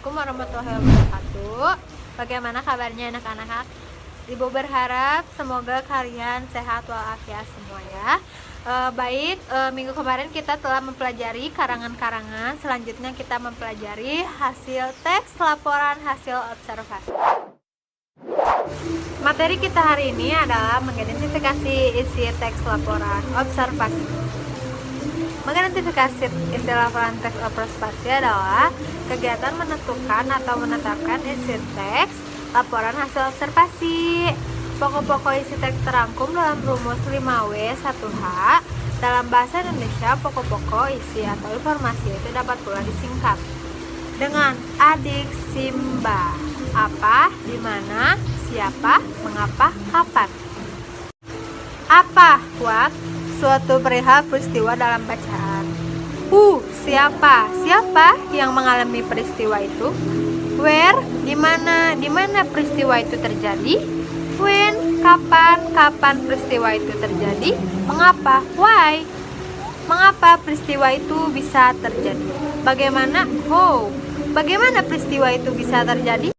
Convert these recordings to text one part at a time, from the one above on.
Assalamualaikum warahmatullahi wabarakatuh. Bagaimana kabarnya anak-anak? Ibu berharap semoga kalian sehat walafiat semua ya. Minggu kemarin kita telah mempelajari karangan-karangan. Selanjutnya kita mempelajari hasil teks laporan hasil observasi. Materi kita hari ini adalah mengidentifikasi isi teks laporan observasi. Mengidentifikasi isi laporan teks observasi adalah kegiatan menentukan atau menetapkan isi teks laporan hasil observasi. Pokok-pokok isi teks terangkum dalam rumus 5W1H. Dalam bahasa Indonesia, pokok-pokok isi atau informasi itu dapat pula disingkat dengan adik simba. Apa, di mana, siapa, mengapa, kapan. Apa, what, suatu perihal peristiwa dalam bacaan. Siapa? Siapa yang mengalami peristiwa itu? Where? Di mana peristiwa itu terjadi? When? Kapan peristiwa itu terjadi? Mengapa? Why? Mengapa peristiwa itu bisa terjadi? Bagaimana? How? Bagaimana peristiwa itu bisa terjadi?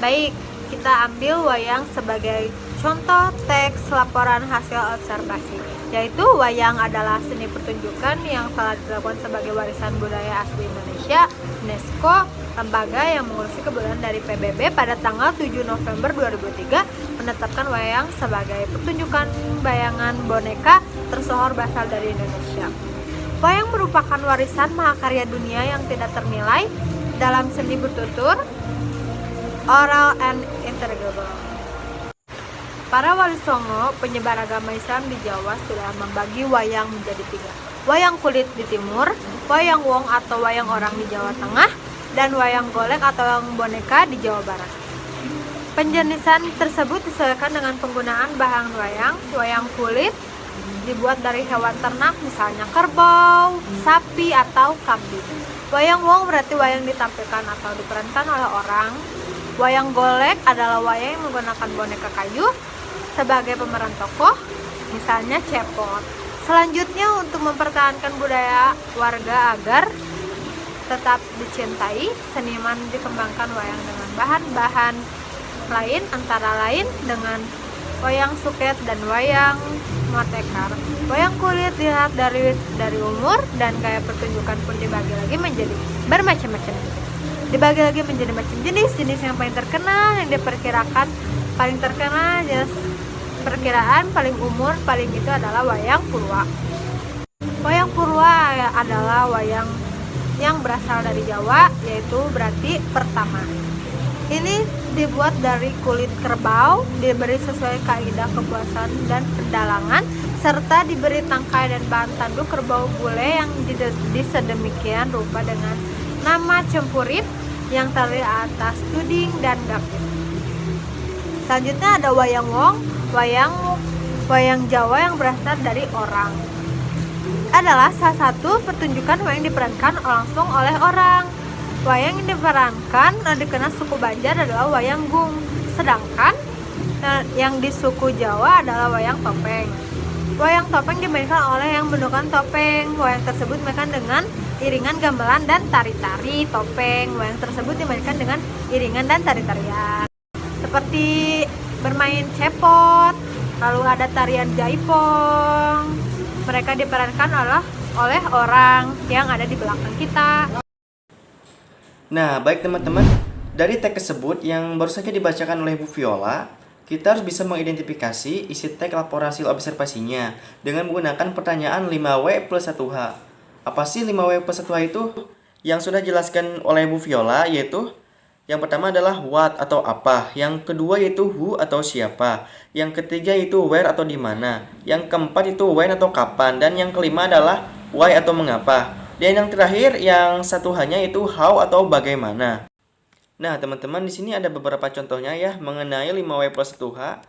Baik, kita ambil wayang sebagai contoh teks laporan hasil observasi, yaitu wayang adalah seni pertunjukan yang telah dilakukan sebagai warisan budaya asli Indonesia UNESCO, lembaga yang mengurusi kebudayaan dari PBB pada tanggal 7 November 2003 menetapkan wayang sebagai pertunjukan bayangan boneka tersohor berasal dari Indonesia. Wayang merupakan warisan mahakarya dunia yang tidak ternilai dalam seni bertutur, oral and intelligible. Para wali songo, penyebar agama Islam di Jawa sudah membagi wayang menjadi 3. Wayang kulit di timur, wayang wong atau wayang orang di Jawa Tengah, dan wayang golek atau wayang boneka di Jawa Barat. Penjenisan tersebut disesuaikan dengan penggunaan bahan wayang. Wayang kulit dibuat dari hewan ternak, misalnya kerbau, sapi, atau kambing. Wayang wong berarti wayang ditampilkan atau diperankan oleh orang. Wayang golek adalah wayang yang menggunakan boneka kayu sebagai pemeran tokoh, misalnya cepot. Selanjutnya, untuk mempertahankan budaya warga agar tetap dicintai, seniman dikembangkan wayang dengan bahan-bahan lain, antara lain dengan wayang suket dan wayang motekar. Wayang kulit dilihat dari umur dan gaya pertunjukan pun dibagi lagi menjadi bermacam-macam. Dibagi lagi menjadi macam jenis yang paling terkenal, yang diperkirakan paling terkenal, jelas perkiraan paling umur paling itu adalah wayang purwa. Wayang purwa adalah wayang yang berasal dari Jawa, yaitu berarti pertama. Ini dibuat dari kulit kerbau, diberi sesuai kaidah kepuasan dan pendalangan, serta diberi tangkai dan bahan tanduk kerbau bule yang disedemikian rupa dengan nama cempurit yang terdiri atas tuding dan gapit. Selanjutnya ada wayang wong. Wayang Jawa yang berasal dari orang adalah salah satu pertunjukan wayang diperankan langsung oleh orang. Wayang yang diperankan dikenal suku Banjar adalah wayang gung, sedangkan yang di suku Jawa adalah wayang topeng. Wayang topeng dimainkan oleh yang menggunakan topeng. Wayang tersebut dimainkan dengan iringan gamelan dan tari-tari topeng. Wayang tersebut dimainkan dengan iringan dan tari-tarian, seperti bermain cepot, lalu ada tarian jaipong. Mereka diperankan oleh orang yang ada di belakang kita. Nah, baik teman-teman, dari teks tersebut yang baru saja dibacakan oleh Bu Viola, kita harus bisa mengidentifikasi isi teks laporan hasil observasinya dengan menggunakan pertanyaan 5W plus 1H. Apa sih 5W plus 1H itu? Yang sudah dijelaskan oleh Bu Viola, yaitu yang pertama adalah what atau apa, yang kedua yaitu who atau siapa, yang ketiga yaitu where atau di mana, yang keempat itu when atau kapan, dan yang kelima adalah why atau mengapa, dan yang terakhir yang satu hanya itu how atau bagaimana. Nah, teman-teman, di sini ada beberapa contohnya ya mengenai 5W plus 1H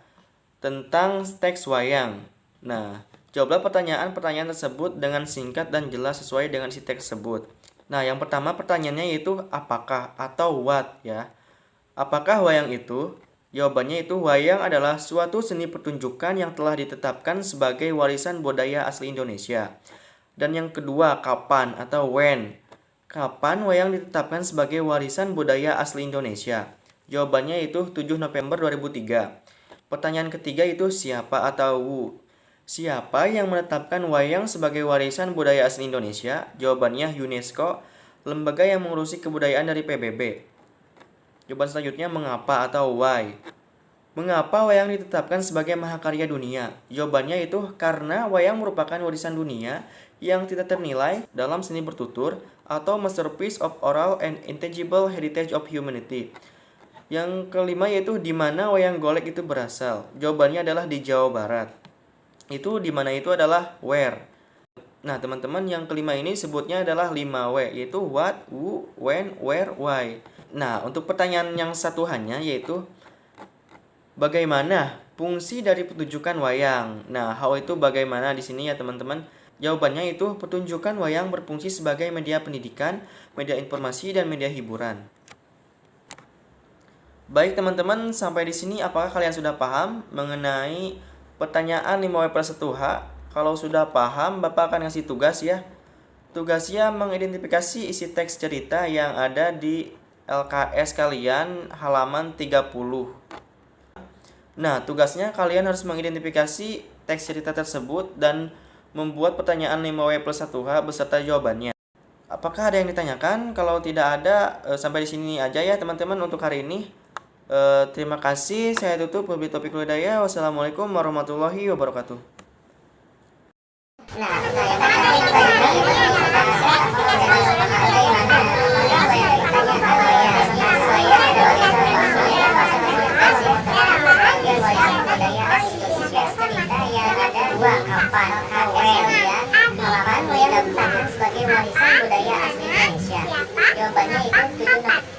tentang teks wayang. Nah, jawablah pertanyaan-pertanyaan tersebut dengan singkat dan jelas sesuai dengan isi teks tersebut. Nah, yang pertama pertanyaannya yaitu apakah atau what ya. Apakah wayang itu? Jawabannya itu wayang adalah suatu seni pertunjukan yang telah ditetapkan sebagai warisan budaya asli Indonesia. Dan yang kedua, kapan atau when. Kapan wayang ditetapkan sebagai warisan budaya asli Indonesia? Jawabannya itu 7 November 2003. Pertanyaan ketiga itu siapa atau Wu? Siapa yang menetapkan wayang sebagai warisan budaya asli Indonesia? Jawabannya UNESCO, lembaga yang mengurusi kebudayaan dari PBB. Jawaban selanjutnya mengapa atau why? Mengapa wayang ditetapkan sebagai mahakarya dunia? Jawabannya itu karena wayang merupakan warisan dunia yang tidak ternilai dalam seni bertutur atau masterpiece of oral and intangible heritage of humanity. Yang kelima yaitu di mana wayang golek itu berasal. Jawabannya adalah di Jawa Barat. Itu di mana itu adalah where. Nah, teman-teman, yang kelima ini sebutnya adalah 5W, yaitu what, who, when, where, why. Nah, untuk pertanyaan yang satuannya yaitu bagaimana fungsi dari pertunjukan wayang. Nah, how itu bagaimana di sini ya, teman-teman? Jawabannya itu pertunjukan wayang berfungsi sebagai media pendidikan, media informasi, dan media hiburan. Baik teman-teman, sampai di sini apakah kalian sudah paham mengenai pertanyaan 5W+1H? Kalau sudah paham, Bapak akan ngasih tugas ya. Tugasnya mengidentifikasi isi teks cerita yang ada di LKS kalian halaman 30. Nah, tugasnya kalian harus mengidentifikasi teks cerita tersebut dan membuat pertanyaan 5W+1H beserta jawabannya. Apakah ada yang ditanyakan? Kalau tidak ada, sampai di sini aja ya teman-teman untuk hari ini. Terima kasih, saya tutup. Wabillahi taufiq wal hidayah. Wassalamualaikum warahmatullahi wabarakatuh. Kapan wayang ditetapkan sebagai warisan budaya asli Indonesia? Jawabannya itu 7 November